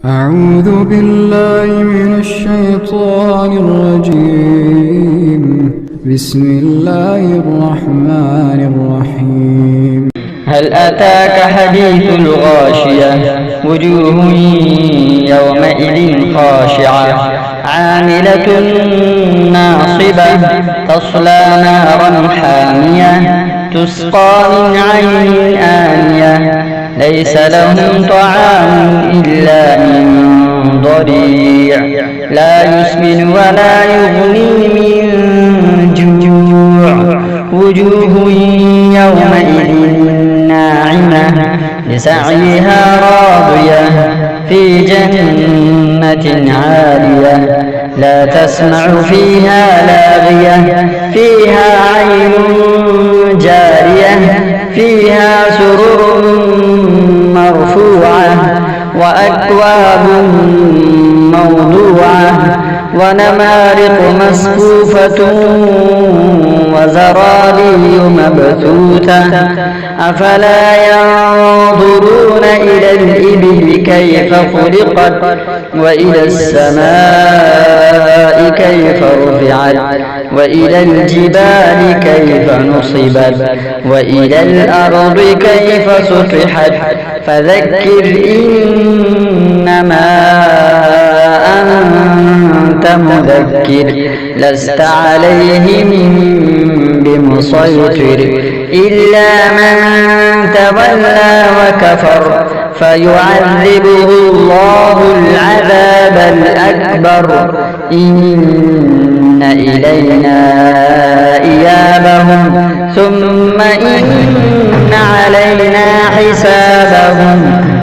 أعوذ بالله من الشيطان الرجيم. بسم الله الرحمن الرحيم. هل أتاك حديث الغاشية وجوه يومئذ خاشعة عاملة ناصبة تصلى نارا حامية تسقى من عين آنية ليس لهم طعام إلا من ضريع لا يسمن ولا يغني من جوع وجوه يومئذ ناعمة لسعيها راضية في جنة عالية لا تسمع فيها لاغية فيها عين جارية فيها سرر مرفوعة وأكواب موضوعة ونمارق مصفوفة وزرابي مبثوثة أفلا ينظرون إلى الإبل كيف خلقت وإلى السماء كيف رفعت وإلى الجبال كيف نصبت وإلى الأرض كيف سطحت فذكر إنما أنت مذكر لست عليهم بمسيطر إلا من تولى وكفر فيعذبه الله العذاب الأكبر إن إلينا إيابهم ثم إن علينا حسابهم